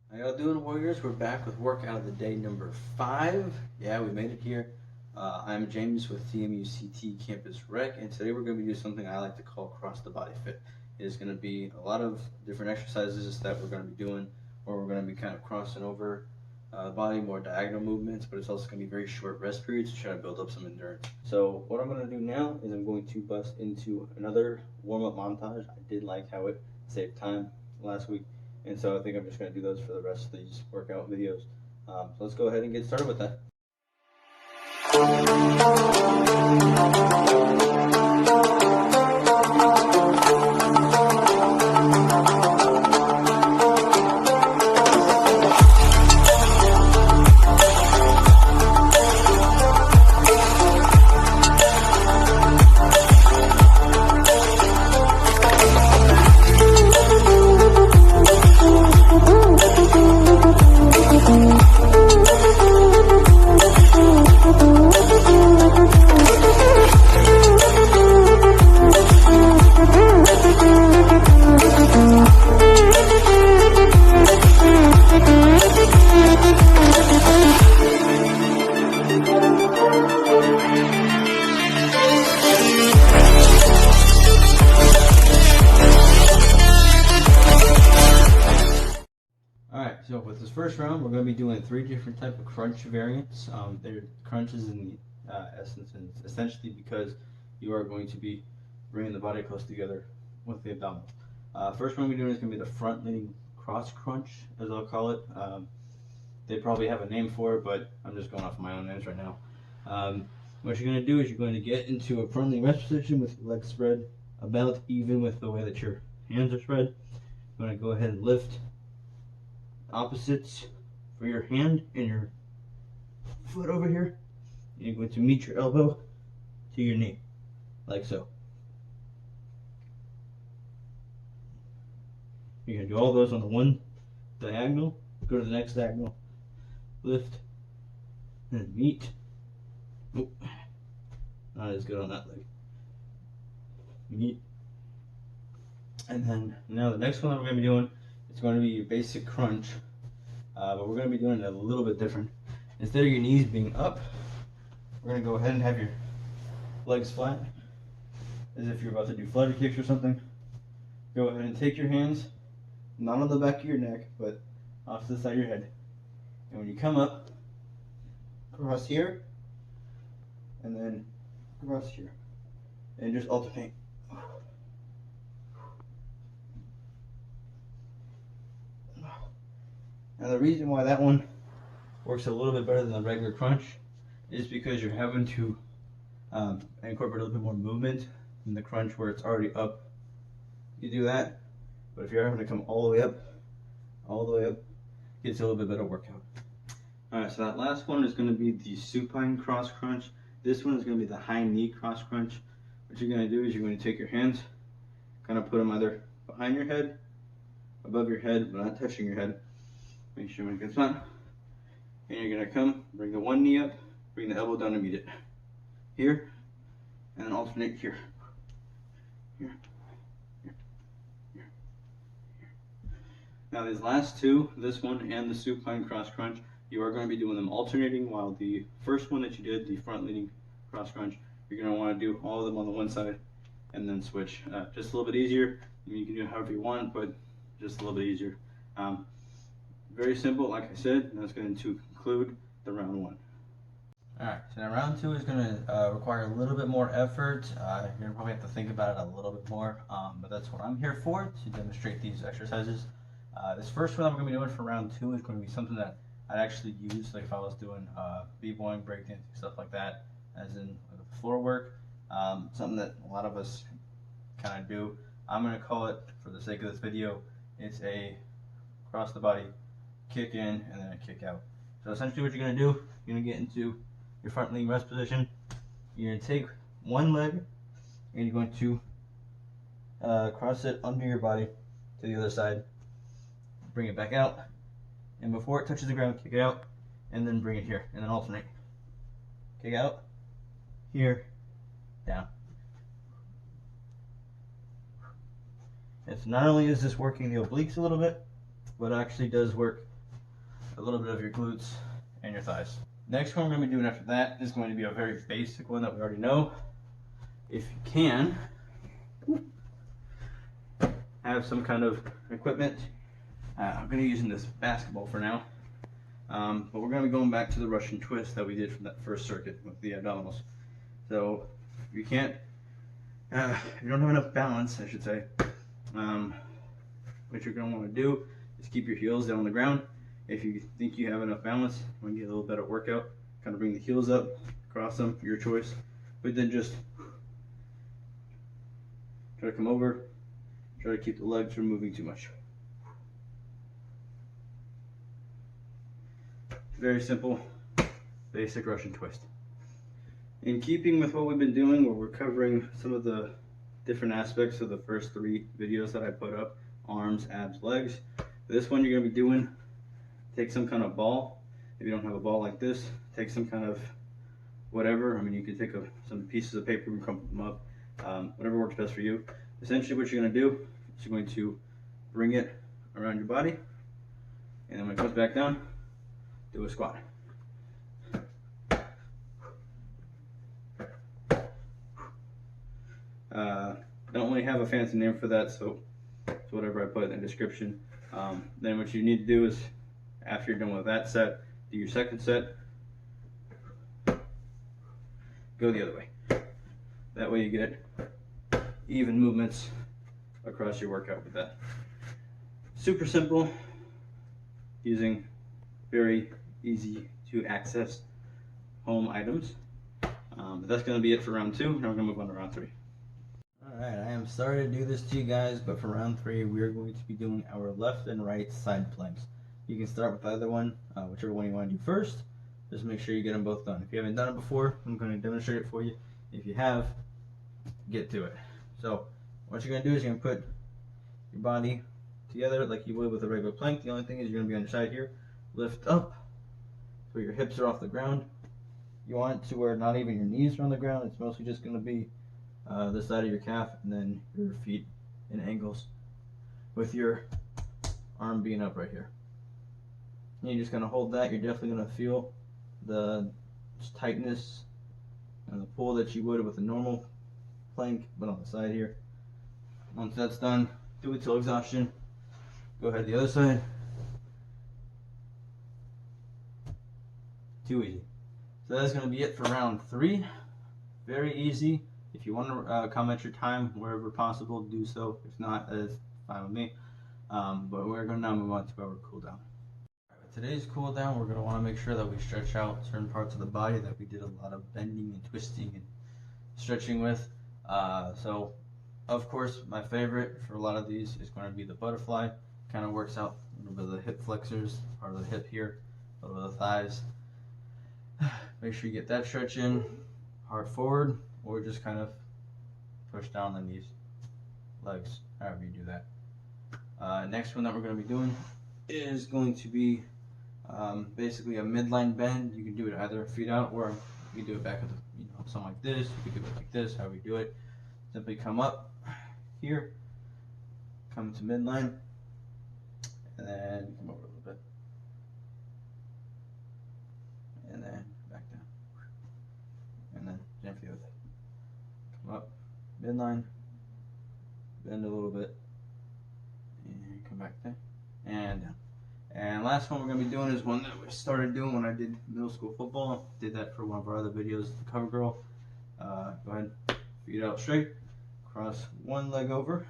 How y'all doing, Warriors? We're back with workout of the day number 5. Yeah, we made it here. I'm James with TMUCT Campus Rec, and today we're going to be doing something I like to call cross the body fit. It is going to be a lot of different exercises that we're going to be doing, where we're going to be kind of crossing over the body, more diagonal movements, but it's also going to be very short rest periods to try to build up some endurance. So what I'm going to do now is I'm going to bust into another warm-up montage. I did like how it saved time last week. And so I think I'm just going to do those for the rest of these workout videos. So let's go ahead and get started with that. Alright, so with this first round, we're going to be doing 3 different type of crunch variants. They're crunches in the essence, and it's essentially because you are going to be bringing the body close together with the abdominals. First one we're doing is going to be the front leaning cross crunch, as I'll call it. They probably have a name for it, but I'm just going off of my own names right now. What you're going to do is you're going to get into a front leaning rest position with your legs spread about even with the way that your hands are spread. You're going to go ahead and lift opposites for your hand and your foot over here. You're going to meet your elbow to your knee, like so. You're going to do all those on the one diagonal. Go to the next diagonal, lift, and meet. Oh, not as good on that leg. Meet. And then now the next one that we're going to be doing, it's going to be your basic crunch, but we're going to be doing it a little bit different. Instead of your knees being up, we're going to go ahead and have your legs flat, as if you're about to do flutter kicks or something. Go ahead and take your hands, not on the back of your neck, but off to the side of your head. And when you come up, cross here, and then cross here, and just alternate. Now the reason why that one works a little bit better than the regular crunch is because you're having to incorporate a little bit more movement in the crunch where it's already up. You do that, but if you're having to come all the way up, it gets a little bit better workout. Alright, so that last one is going to be the supine cross crunch. This one is going to be the high knee cross crunch. What you're going to do is you're going to take your hands, kind of put them either behind your head, above your head, but not touching your head. Make sure when it gets on. And you're going to come, bring the one knee up, bring the elbow down and meet it. Here, and then alternate here. Here, here, here, here. Now these last two, this one and the supine cross crunch, you are going to be doing them alternating, while the first one that you did, the front leaning cross crunch, you're going to want to do all of them on the one side and then switch. Just a little bit easier. You can do it however you want, but just a little bit easier. Very simple, like I said, and that's going to conclude the round 1. Alright, so now round 2 is going to require a little bit more effort. You're going to probably have to think about it a little bit more, but that's what I'm here for, to demonstrate these exercises. This first one I'm going to be doing for round 2 is going to be something that I'd actually use, like if I was doing b-boying, breakdancing, stuff like that, as in floor work. Something that a lot of us kind of do. I'm going to call it, for the sake of this video, it's a cross the body kick in and then a kick out. So essentially what you're going to do, you're going to get into your front leaning rest position. You're going to take one leg and you're going to cross it under your body to the other side, bring it back out, and before it touches the ground, kick it out, and then bring it here, and then alternate. Kick out, here, down. And so not only is this working the obliques a little bit, but it actually does work a little bit of your glutes and your thighs. Next one we're going to be doing after that is going to be a very basic one that we already know. If you can, have some kind of equipment. I'm going to be using this basketball for now. But we're going to be going back to the Russian twist that we did from that first circuit with the abdominals. So if you can't, if you don't have enough balance, I should say, what you're going to want to do is keep your heels down on the ground. If you think you have enough balance, you want to get a little better workout, kind of bring the heels up, cross them, your choice. But then just try to come over, try to keep the legs from moving too much. Very simple, basic Russian twist. In keeping with what we've been doing, where we're covering some of the different aspects of the first 3 videos that I put up, arms, abs, legs. This one you're going to be doing, take some kind of ball. If you don't have a ball like this, take some kind of whatever. I mean, you can take some pieces of paper and crumple them up, whatever works best for you. Essentially what you're going to do is you're going to bring it around your body, and then when it comes back down, do a squat. Don't really have a fancy name for that, so it's whatever I put in the description. Then what you need to do is, after you're done with that set, do your second set, go the other way. That way you get even movements across your workout with that. Super simple, using very easy to access home items. But that's going to be it for round 2. Now we're going to move on to round 3. Alright, I am sorry to do this to you guys, but for round 3 we are going to be doing our left and right side planks. You can start with either one, whichever one you want to do first. Just make sure you get them both done. If you haven't done it before, I'm going to demonstrate it for you. If you have, get to it. So what you're going to do is you're going to put your body together like you would with a regular plank. The only thing is you're going to be on your side here. Lift up so your hips are off the ground. You want it to where not even your knees are on the ground. It's mostly just going to be the side of your calf and then your feet in angles with your arm being up right here. And you're just going to hold that. You're definitely going to feel the tightness and the pull that you would with a normal plank, but on the side here. Once that's done, do it till exhaustion. Go ahead to the other side. Too easy. So that's going to be it for round 3. Very easy. If you want to comment your time wherever possible, do so. If not, that is fine with me. But we're going to now move on to our cool down. Today's cool down, we're going to want to make sure that we stretch out certain parts of the body that we did a lot of bending and twisting and stretching with. So, of course, my favorite for a lot of these is going to be the butterfly. Kind of works out a little bit of the hip flexors, part of the hip here, a little bit of the thighs. Make sure you get that stretch in, hard forward, or just kind of push down the knees, legs, however you do that. Next one that we're going to be doing is going to be basically a midline bend. You can do it either feet out, or you can do it back at the, something like this. You can do it like this, however you do it. Simply come up here, come to midline, and then come over a little bit, and then back down, and then jump the other thing. Come up, midline, bend a little bit, and come back there, and down. And last one we're going to be doing is one that we started doing when I did middle school football. Did that for one of our other videos, the covergirl. Go ahead, feet out straight, cross one leg over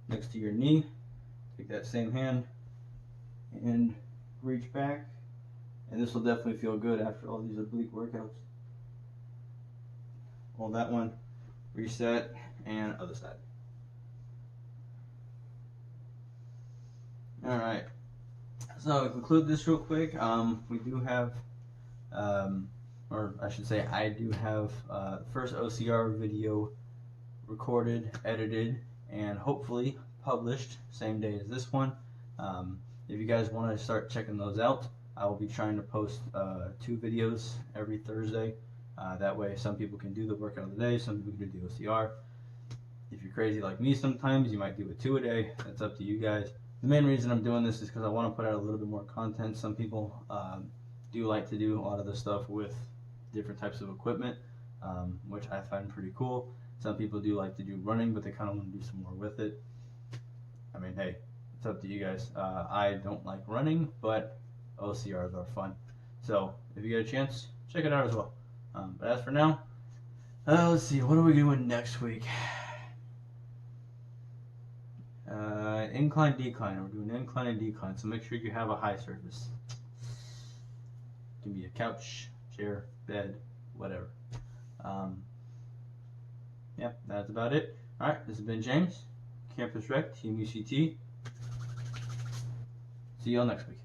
next to your knee. Take that same hand and reach back. And this will definitely feel good after all these oblique workouts. Hold that one, reset, and other side. All right. So to conclude this real quick, we do have, or I should say I do have first OCR video recorded, edited, and hopefully published same day as this one. If you guys want to start checking those out, I will be trying to post 2 videos every Thursday. That way some people can do the workout of the day, some people can do the OCR. If you're crazy like me sometimes, you might do it 2 a day. That's up to you guys. The main reason I'm doing this is because I want to put out a little bit more content. Some people do like to do a lot of this stuff with different types of equipment, which I find pretty cool. Some people do like to do running, but they kind of want to do some more with it. I mean, hey, it's up to you guys. I don't like running, but OCRs are fun. So if you get a chance, check it out as well. But as for now, let's see, what are we doing next week? Incline, decline. We're doing incline and decline, so make sure you have a high surface. It can be a couch, chair, bed, whatever. Yeah, that's about it. Alright, this has been James, Campus Rec, Team UCT. See y'all next week.